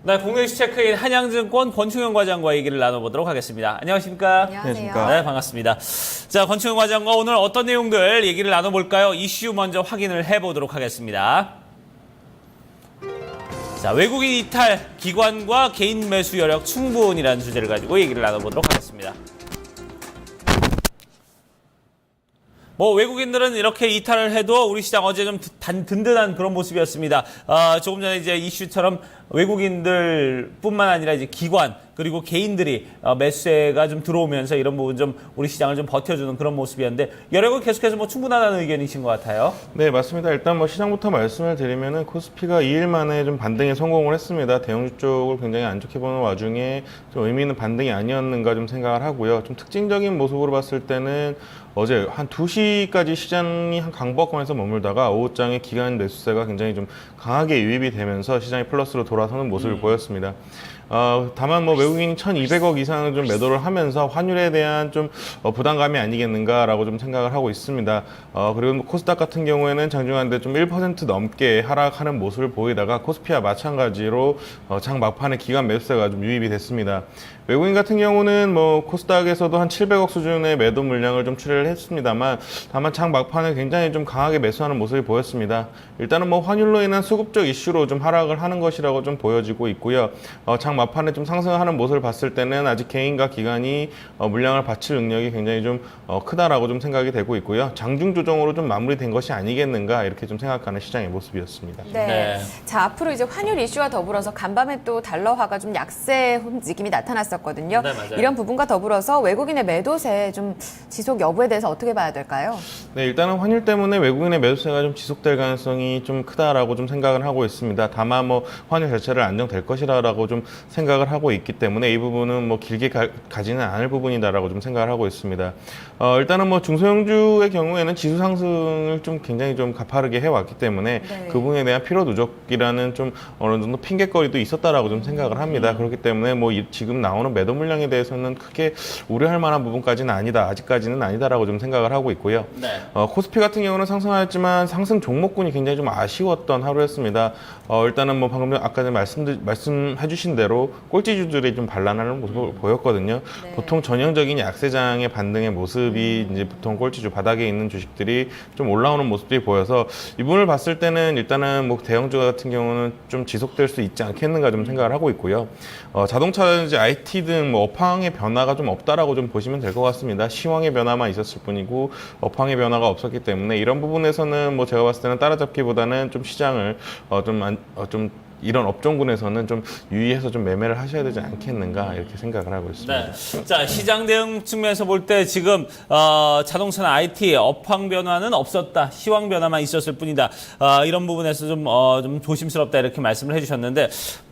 네, 국내 이슈 체크인 한양증권 권충현 과장과 얘기를 나눠보도록 하겠습니다. 안녕하십니까? 안녕하세요. 네, 반갑습니다. 자, 권충현 과장과 오늘 어떤 내용들 얘기를 나눠볼까요? 이슈 먼저 확인을 해보도록 하겠습니다. 자, 외국인 이탈, 기관과 개인 매수 여력 충분이라는 주제를 가지고 얘기를 나눠보도록 하겠습니다. 외국인들은 이렇게 이탈을 해도 우리 시장 어제 좀 든든한 그런 모습이었습니다. 조금 전에 이제 이슈처럼 외국인들뿐만 아니라 이제 기관 그리고 개인들이 매수세가 좀 들어오면서 이런 부분 좀 우리 시장을 좀 버텨주는 그런 모습이었는데 여력은 계속해서 충분하다는 의견이신 것 같아요. 네, 맞습니다. 일단 시장부터 말씀을 드리면은 코스피가 2일 만에 좀 반등에 성공을 했습니다. 대형주 쪽을 굉장히 안 좋게 보는 와중에 좀 의미 있는 반등이 아니었는가 좀 생각을 하고요. 좀 특징적인 모습으로 봤을 때는 어제 한 2시까지 시장이 한 강보권에서 머물다가 오후장에 기관 매수세가 굉장히 좀 강하게 유입이 되면서 시장이 플러스로 돌아서는 모습을 보였습니다. 다만 외국인 1,200억 이상을 좀 매도를 하면서 환율에 대한 좀 부담감이 아니겠는가라고 좀 생각을 하고 있습니다. 그리고 코스닥 같은 경우에는 장중한데 좀 1% 넘게 하락하는 모습을 보이다가 코스피와 마찬가지로 장 막판에 기관 매수세가 좀 유입이 됐습니다. 외국인 같은 경우는 코스닥에서도 한 700억 수준의 매도 물량을 좀 출회를 했습니다만 다만 장 막판에 굉장히 좀 강하게 매수하는 모습이 보였습니다. 일단은 환율로 인한 수급적 이슈로 좀 하락을 하는 것이라고 좀 보여지고 있고요. 장 막판에 좀 상승하는 모습을 봤을 때는 아직 개인과 기관이 물량을 받칠 능력이 굉장히 좀 크다라고 좀 생각이 되고 있고요. 장중 조정으로 좀 마무리된 것이 아니겠는가 이렇게 좀 생각하는 시장의 모습이었습니다. 네. 자, 앞으로 이제 환율 이슈와 더불어서 간밤에 또 달러화가 좀 약세 느낌이 나타났었거든요. 네, 맞아요. 이런 부분과 더불어서 외국인의 매도세 좀 지속 여부에 대해서 어떻게 봐야 될까요? 네, 일단은 환율 때문에 외국인의 매수세가 좀 지속될 가능성이 좀 크다라고 좀 생각을 하고 있습니다. 다만 환율 자체를 안정될 것이라고 좀 생각을 하고 있기 때문에 이 부분은 길게 가지는 않을 부분이다라고 좀 생각을 하고 있습니다. 일단은 중소형주의 경우에는 지수 상승을 좀 굉장히 좀 가파르게 해왔기 때문에 네. 그 부분에 대한 필요 누적이라는 좀 어느 정도 핑계거리도 있었다라고 좀 생각을 합니다. 그렇기 때문에 지금 나오는 매도 물량에 대해서는 크게 우려할 만한 부분까지는 아니다. 아직까지는 아니다라고 좀 생각을 하고 있고요. 네. 코스피 같은 경우는 상승하였지만 상승 종목군이 굉장히 좀 아쉬웠던 하루였습니다. 일단은 방금 아까 전에 말씀해주신 대로 꼴찌주들이 좀 반란하는 모습을 보였거든요. 네. 보통 전형적인 약세장의 반등의 모습이 이제 보통 꼴찌주 바닥에 있는 주식들이 좀 올라오는 모습들이 보여서 이 부분을 봤을 때는 일단은 대형주 같은 경우는 좀 지속될 수 있지 않겠는가 좀 생각을 하고 있고요. 자동차든지 IT 등 업황의 변화가 좀 없다라고 좀 보시면 될 것 같습니다. 시황의 변화만 있었을 뿐이고 업황의 변화가 없었기 때문에 이런 부분에서는 제가 봤을 때는 따라잡기보다는 좀 시장을 좀 이런 업종군에서는 좀 유의해서 좀 매매를 하셔야 되지 않겠는가 이렇게 생각을 하고 있습니다. 네. 자, 시장 대응 측면에서 볼 때 지금 자동차나 IT 업황 변화는 없었다. 시황 변화만 있었을 뿐이다. 이런 부분에서 좀 조심스럽다 이렇게 말씀을 해주셨는데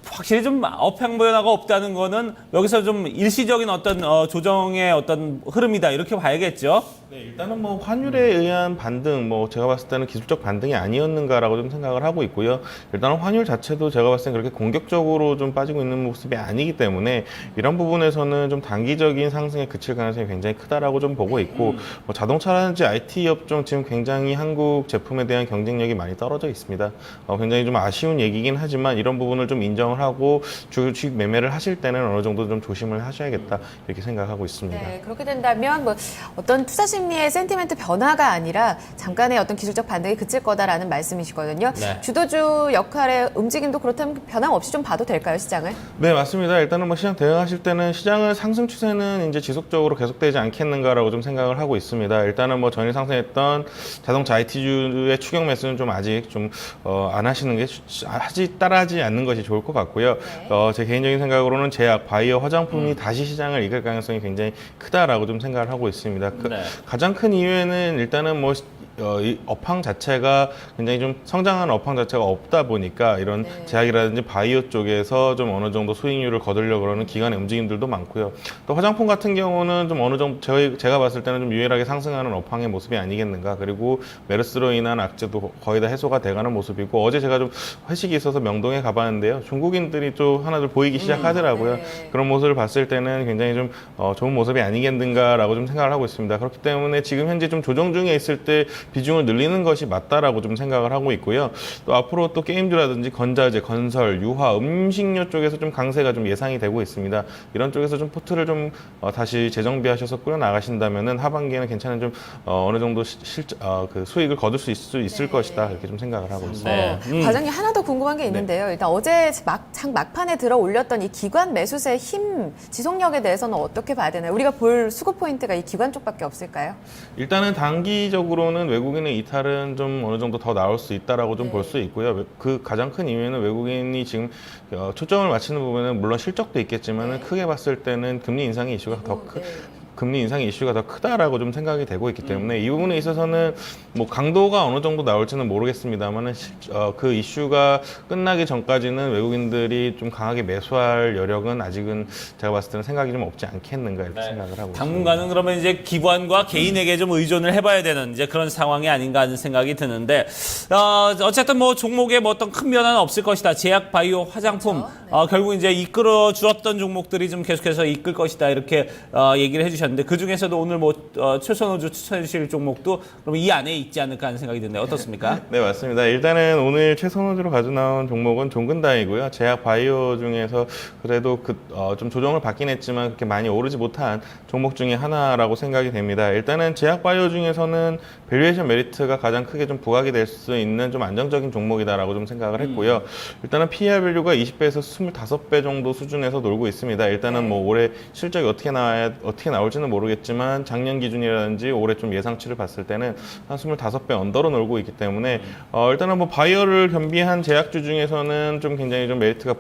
확실히 좀 업황 변화가 없다는 거는 여기서 좀 일시적인 어떤 조정의 어떤 흐름이다 이렇게 봐야겠죠. 네, 일단은 환율에 의한 반등, 제가 봤을 때는 기술적 반등이 아니었는가라고 좀 생각을 하고 있고요. 일단은 환율 자체도 제가 봤을 때는 그렇게 공격적으로 좀 빠지고 있는 모습이 아니기 때문에 이런 부분에서는 좀 단기적인 상승에 그칠 가능성이 굉장히 크다라고 좀 보고 있고, 자동차라든지 IT 업종 지금 굉장히 한국 제품에 대한 경쟁력이 많이 떨어져 있습니다. 굉장히 좀 아쉬운 얘기긴 하지만 이런 부분을 좀 인정을 하고 주식 매매를 하실 때는 어느 정도 좀 조심을 하셔야겠다 이렇게 생각하고 있습니다. 네, 그렇게 된다면 어떤 투자 심리의 센티멘트 변화가 아니라 잠깐의 어떤 기술적 반등이 그칠 거다라는 말씀이시거든요. 네. 주도주 역할의 움직임도 그렇다면 변함없이 좀 봐도 될까요, 시장을? 네, 맞습니다. 일단은 시장 대응하실 때는 시장의 상승 추세는 이제 지속적으로 계속되지 않겠는가라고 좀 생각을 하고 있습니다. 일단은 전일 상승했던 자동차 IT주의 추격 매수는 좀 아직 좀 안 하시는 게 따라하지 않는 것이 좋을 것 같고요. 네. 제 개인적인 생각으로는 제약, 바이오, 화장품이 다시 시장을 이길 가능성이 굉장히 크다라고 좀 생각을 하고 있습니다. 네. 가장 큰 이유에는 일단은 이 업황 자체가 굉장히 좀 성장하는 업황 자체가 없다 보니까 이런 네. 제약이라든지 바이오 쪽에서 좀 어느 정도 수익률을 거두려고 그러는 기관의 움직임들도 많고요. 또 화장품 같은 경우는 좀 어느 정도 제가 봤을 때는 좀 유일하게 상승하는 업황의 모습이 아니겠는가. 그리고 메르스로 인한 악재도 거의 다 해소가 돼가는 모습이고 어제 제가 좀 회식이 있어서 명동에 가봤는데요. 중국인들이 또 하나둘 보이기 시작하더라고요. 네. 그런 모습을 봤을 때는 굉장히 좀 좋은 모습이 아니겠는가라고 좀 생각을 하고 있습니다. 그렇기 때문에 지금 현재 좀 조정 중에 있을 때 비중을 늘리는 것이 맞다라고 좀 생각을 하고 있고요. 또 앞으로 또 게임즈라든지 건자재, 건설, 유화, 음식료 쪽에서 좀 강세가 좀 예상이 되고 있습니다. 이런 쪽에서 좀 포트를 좀 다시 재정비하셔서 꾸려 나가신다면은 하반기에는 괜찮은 좀 어느 정도 그 수익을 거둘 수 있을 것이다 이렇게 좀 생각을 하고 있습니다. 네. 과장님 하나 더 궁금한 게 있는데요. 일단 어제 장 막판에 들어 올렸던 이 기관 매수세의 힘, 지속력에 대해서는 어떻게 봐야 되나요? 우리가 볼 수급 포인트가 이 기관 쪽밖에 없을까요? 일단은 단기적으로는 외국인의 이탈은 좀 어느 정도 더 나올 수 있다라고 좀 볼 수 있고요. 그 가장 큰 이유는 외국인이 지금 초점을 맞추는 부분은 물론 실적도 있겠지만은 크게 봤을 때는 금리 인상의 이슈가 금리 인상의 이슈가 더 크다라고 좀 생각이 되고 있기 때문에 이 부분에 있어서는 뭐 강도가 어느 정도 나올지는 모르겠습니다만은 그 이슈가 끝나기 전까지는 외국인들이 좀 강하게 매수할 여력은 아직은 제가 봤을 때는 생각이 좀 없지 않겠는가 이렇게 생각을 하고 있습니다. 당분간은 그러면 이제 기관과 개인에게 좀 의존을 해봐야 되는 이제 그런 상황이 아닌가 하는 생각이 드는데 어쨌든 뭐 종목에 뭐 어떤 큰 변화는 없을 것이다. 제약, 바이오, 화장품 결국 이제 이끌어 주었던 종목들이 좀 계속해서 이끌 것이다 이렇게 얘기를 해주셨는데 그 중에서도 오늘 뭐 최선호주 추천해 주실 종목도 그럼 이 안에 있지 않을까 하는 생각이 드는데 어떻습니까? 네, 맞습니다. 일단은 오늘 최선호주로 가져 나온 종목은 종근당이고요. 제약 바이오 중에서 그래도 좀 조정을 받긴 했지만 그렇게 많이 오르지 못한 종목 중에 하나라고 생각이 됩니다. 일단은 제약 바이오 중에서는 밸류에이션 메리트가 가장 크게 좀 부각이 될 수 있는 좀 안정적인 종목이다라고 좀 생각을 했고요. 일단은 PER 밸류가 20배에서 25배 정도 수준에서 놀고 있습니다. 일단은 뭐 올해 실적이 어떻게 나올지는 모르겠지만 작년 기준이라든지 올해 좀 예상치를 봤을 때는 한 25배 언더로 놀고 있기 때문에 일단은 뭐 바이오를 겸비한 제약주 중에서는 좀 굉장히 좀 메리트가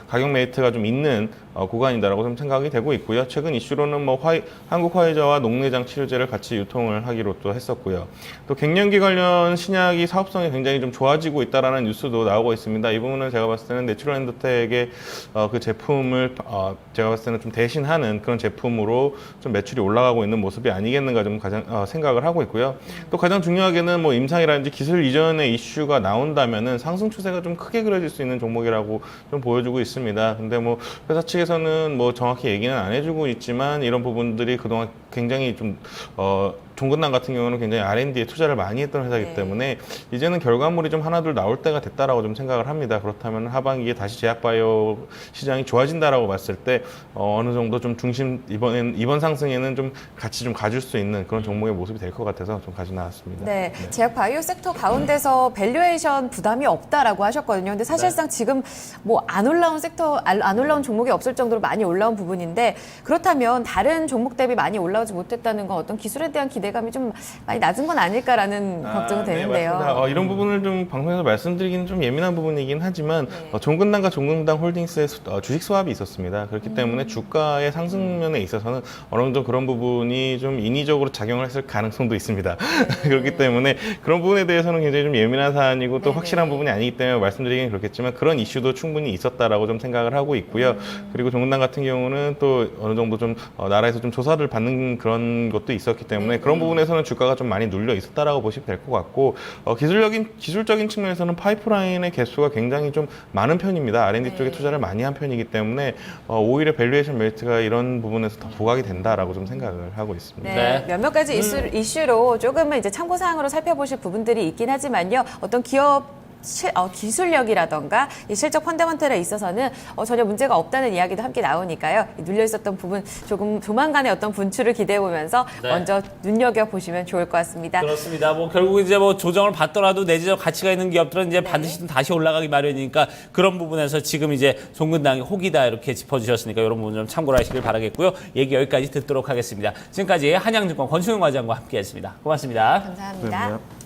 가격 메리트가 좀 있는 구간이다라고 좀 생각이 되고 있고요. 최근 이슈로는 뭐 한국 화이자와 녹내장 치료제를 같이 유통을 하기로 또 했었고요. 또 갱년기 관련 신약이 사업성이 굉장히 좀 좋아지고 있다라는 뉴스도 나오고 있습니다. 이 부분은 제가 봤을 때는 내추럴엔도텍의 그 제품을 제가 봤을 때는 좀 대신하는 그런 제품으로 좀 매출이 올라가고 있는 모습이 아니겠는가 좀 가장 생각을 하고 있고요. 또 가장 중요하게는 뭐 임상이라든지 기술 이전의 이슈가 나온다면은 상승 추세가 좀 크게 그려질 수 있는 종목이라고 좀 보여주고 있습니다. 근데 뭐 회사 측에서는 뭐 정확히 얘기는 안 해주고 있지만 이런 부분들이 그동안 굉장히 좀 종근당 같은 경우는 굉장히 R&D에 투자를 많이 했던 회사이기 때문에 이제는 결과물이 좀 하나둘 나올 때가 됐다라고 좀 생각을 합니다. 그렇다면 하반기에 다시 제약바이오 시장이 좋아진다라고 봤을 때 어느 정도 좀 이번 상승에는 좀 같이 좀 가줄 수 있는 그런 종목의 모습이 될 것 같아서 좀 가져 나왔습니다. 네, 제약 바이오 섹터 가운데서 밸류에이션 부담이 없다라고 하셨거든요. 근데 사실상 지금 뭐 안 올라온 종목이 없을 정도로 많이 올라온 부분인데 그렇다면 다른 종목 대비 많이 올라오지 못했다는 건 어떤 기술에 대한 기대감이 좀 많이 낮은 건 아닐까라는 걱정은 되는데요. 맞습니다. 이런 부분을 좀 방송에서 말씀드리기는 좀 예민한 부분이긴 하지만 종근당과 종근당 홀딩스의 주식 스왑이 있었습니다. 그렇기 때문에 주가의 상승면에 있어서는 어느 정도 그런 부분이 좀 인위적으로 작용을 했을 가능성도 있습니다. 그렇기 때문에 그런 부분에 대해서는 굉장히 좀 예민한 사안이고 또 확실한 부분이 아니기 때문에 말씀드리기는 그렇겠지만 그런 이슈도 충분히 있었다라고 좀 생각을 하고 있고요. 그리고 종근당 같은 경우는 또 어느 정도 좀 나라에서 좀 조사를 받는 그런 것도 있었기 때문에 그런 부분에서는 주가가 좀 많이 눌려 있었다라고 보시면 될 것 같고 기술적인 측면에서는 파이프라인의 개수가 굉장히 좀 많은 편입니다. R&D 쪽에 투자를 많이 한 편이기 때문에 오히려 밸류에이션 메리트가 이런 부분에서 더 부각이 된다라고 좀 생각을 하고 있습니다. 네, 몇몇 가지 이슈로 조금은 이제 참고 사항으로 살펴보실 부분들이 있긴 하지만요. 어떤 기업 기술력이라던가 이 실적 펀더먼털에 있어서는 전혀 문제가 없다는 이야기도 함께 나오니까요. 눌려 있었던 부분 조만간의 어떤 분출을 기대해 보면서 먼저 눈여겨 보시면 좋을 것 같습니다. 그렇습니다. 뭐 결국 이제 뭐 조정을 받더라도 내재적 가치가 있는 기업들은 이제 반드시 좀 다시 올라가기 마련이니까 그런 부분에서 지금 이제 종근당이 혹이다 이렇게 짚어주셨으니까 이런 부분 좀 참고를 하시길 바라겠고요. 얘기 여기까지 듣도록 하겠습니다. 지금까지 한양증권 권순영 과장과 함께했습니다. 고맙습니다. 감사합니다.